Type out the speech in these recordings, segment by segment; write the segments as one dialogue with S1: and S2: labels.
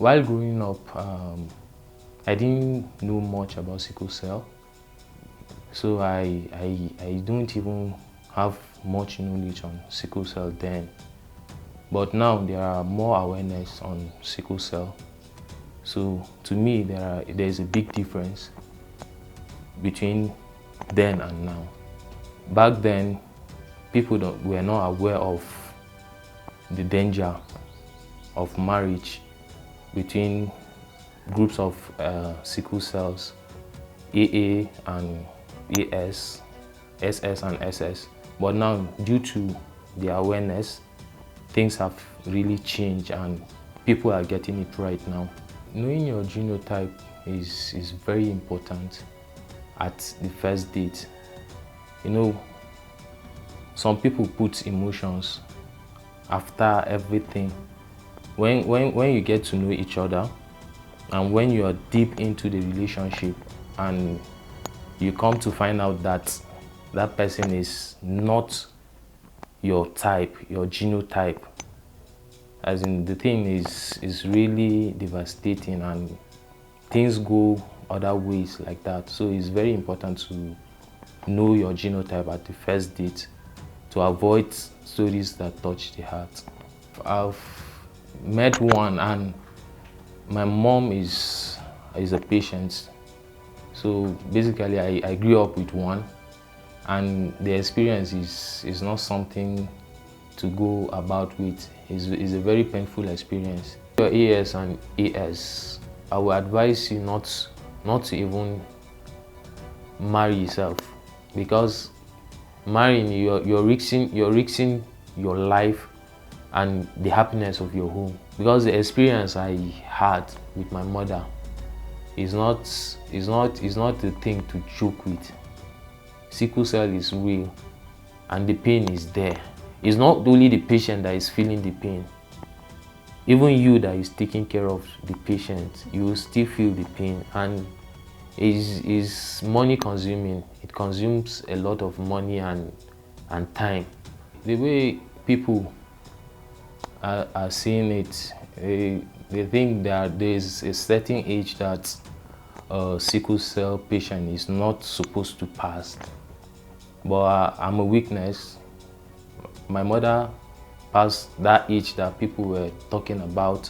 S1: While growing up, I didn't know much about sickle cell, so I don't even have much knowledge on sickle cell then. But now there are more awareness on sickle cell. So to me, there's a big difference between then and now. Back then, people were not aware of the danger of marriage between groups of sickle cells, AA and AS, SS and SS. But now, due to the awareness, things have really changed and people are getting it right now. Knowing your genotype is very important at the first date. You know, some people put emotions after everything. When you get to know each other and when you are deep into the relationship and you come to find out that that person is not your type, your genotype, as in the thing is really devastating and things go other ways like that. So it's very important to know your genotype at the first date to avoid stories that touch the heart. I've met one and my mom is a patient. So basically I grew up with one and the experience is not something to go about with. It's a very painful experience. Your AS and AS, I would advise you not to even marry yourself, because marrying you're risking your life and the happiness of your home. Because the experience I had with my mother is not the thing to joke with. Sickle cell is real and the pain is there. It's not only the patient that is feeling the pain. Even you that is taking care of the patient, you will still feel the pain, and is money consuming. It consumes a lot of money and time. The way people are seeing it, they think that there is a certain age that a sickle cell patient is not supposed to pass. But I'm a witness. My mother passed that age that people were talking about.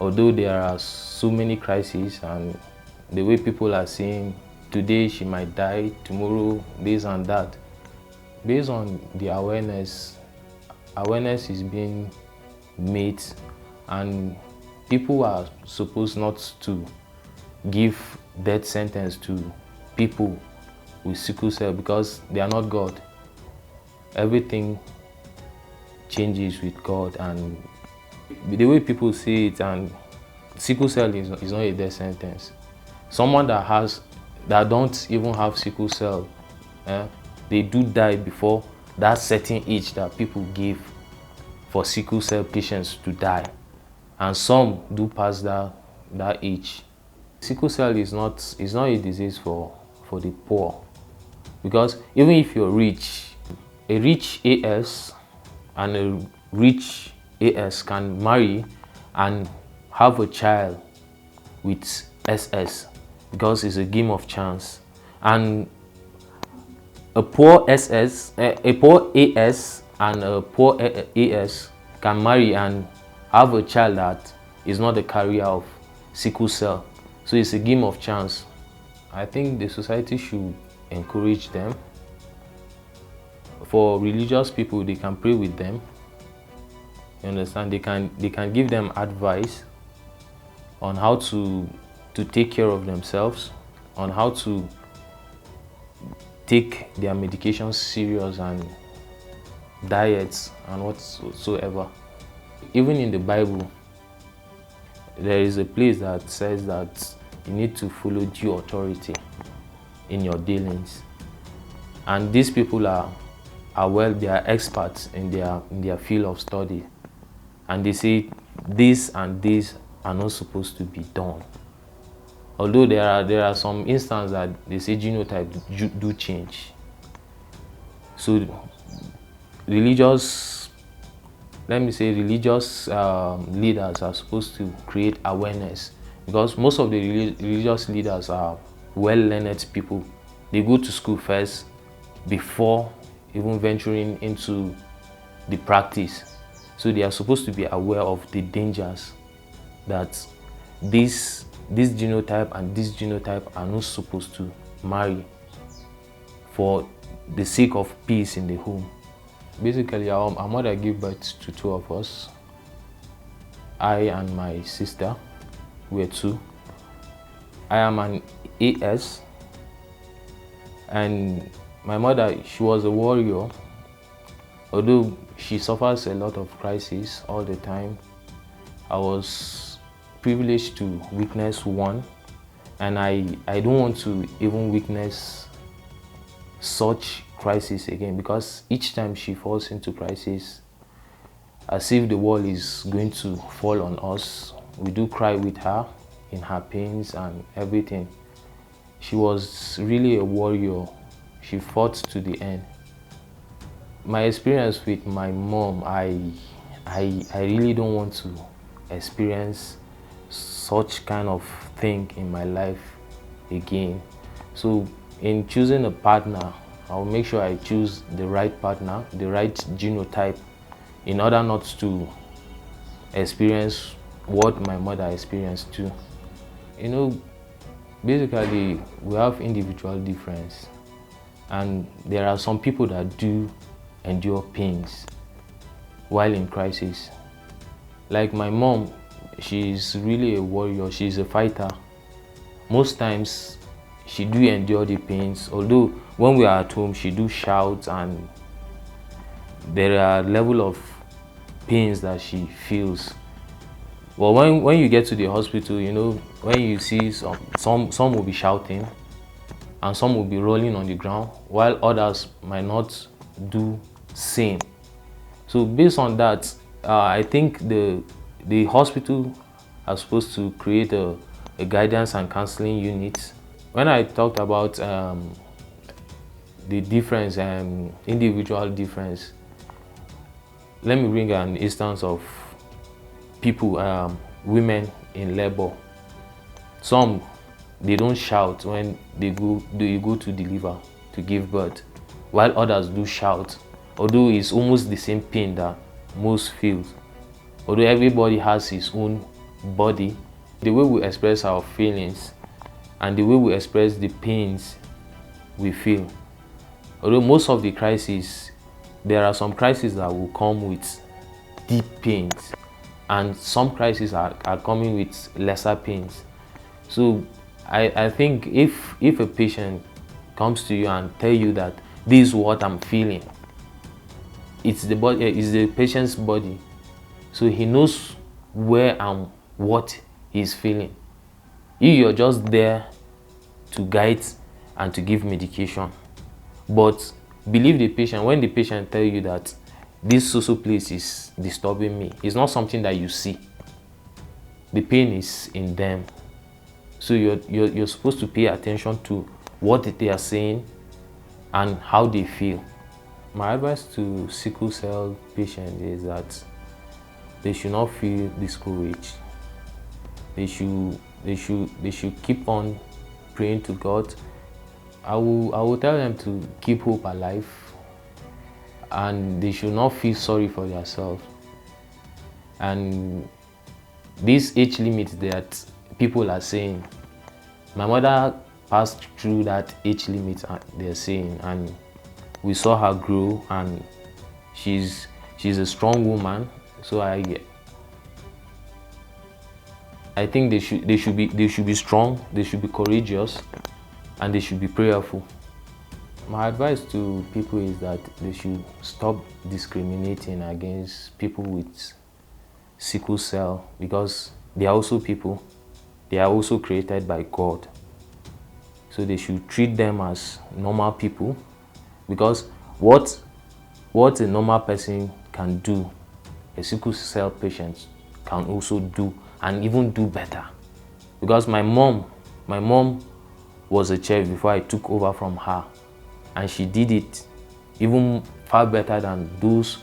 S1: Although there are so many crises and the way people are saying today she might die, tomorrow this and that. Based on the awareness is being made, and people are supposed not to give death sentence to people with sickle cell because they are not God. Everything changes with God, and the way people see it, and sickle cell is not a death sentence. Someone that don't even have sickle cell, they do die before that certain age that people give for sickle cell patients to die, and some do pass that age. Sickle cell is not a disease for the poor, because even if you're rich, a rich AS and a rich AS can marry and have a child with SS, because it's a game of chance. And a poor AS and a poor AS can marry and have a child that is not a carrier of sickle cell. So it's a game of chance. I think the society should encourage them. For religious people, they can pray with them. You understand? They can give them advice on how to take care of themselves, on how to take their medications serious and diets and whatsoever. Even in the Bible, there is a place that says that you need to follow due authority in your dealings. And these people they are experts in their field of study, and they say this and this are not supposed to be done. Although there are some instances that they say genotype do change. So religious let me say, religious leaders are supposed to create awareness, because most of the religious leaders are well-learned people. They go to school first before even venturing into the practice. So they are supposed to be aware of the dangers that this genotype and this genotype are not supposed to marry for the sake of peace in the home. Basically, our mother gave birth to two of us. I and my sister were two. I am an AS, and my mother, she was a warrior. Although she suffers a lot of crises all the time, I was privileged to witness one, and I don't want to even witness such crisis again, because each time she falls into crisis, as if the world is going to fall on us, we do cry with her in her pains and everything. She was really a warrior. She fought to the end. My experience with my mom, I really don't want to experience such kind of thing in my life again. So in choosing a partner, I'll make sure I choose the right partner, the right genotype, in order not to experience what my mother experienced too. You know, basically we have individual difference, and there are some people that do endure pains while in crisis. Like my mom, she's really a warrior, she's a fighter. Most times she do endure the pains, although when we are at home she do shout, and there are level of pains that she feels. But when you get to the hospital, you know, when you see some will be shouting and some will be rolling on the ground, while others might not do same. So based on that, I think the hospital are supposed to create a guidance and counseling unit. When I talked about the difference and individual difference, let me bring an instance of people, women in labor. Some, they don't shout when they go to deliver, to give birth, while others do shout, although it's almost the same pain that most feel. Although everybody has his own body, the way we express our feelings and the way we express the pains we feel. Although most of the crises, there are some crises that will come with deep pains, and some crises are coming with lesser pains. So I think if a patient comes to you and tell you that this is what I'm feeling, it's the patient's body, so he knows where and what he's feeling. You're just there to guide and to give medication. But believe the patient. When the patient tell you that this social place is disturbing me, it's not something that you see. The pain is in them. So you're supposed to pay attention to what they are saying and how they feel. My advice to sickle cell patients is that they should not feel discouraged. They should keep on praying to God. I will tell them to keep hope alive, and they should not feel sorry for themselves. And this age limit that people are saying, my mother passed through that age limit they're saying, and we saw her grow, and she's a strong woman. So I think they should be strong, they should be courageous, and they should be prayerful. My advice to people is that they should stop discriminating against people with sickle cell, because they are also people. They are also created by God. So they should treat them as normal people, because what a normal person can do, a sickle cell patient can also do, and even do better. Because my mom was a chef before I took over from her, and she did it even far better than those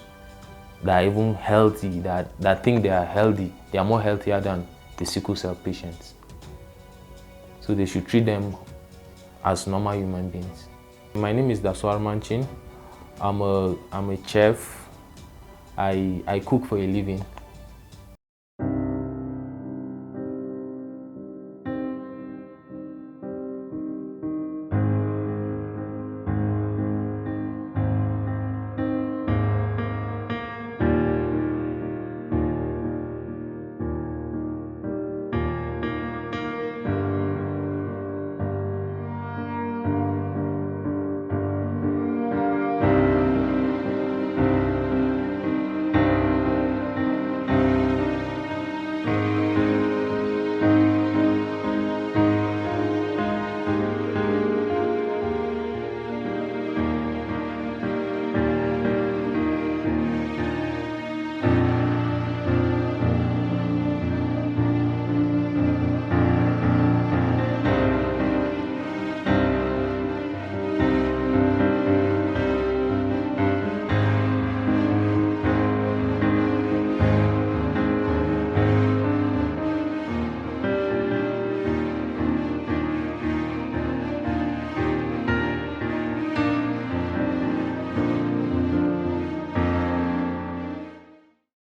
S1: that are even healthy, that think they are healthy. They are more healthier than the sickle cell patients. So they should treat them as normal human beings. My name is Dasuwar Manchin. I'm a chef. I cook for a living.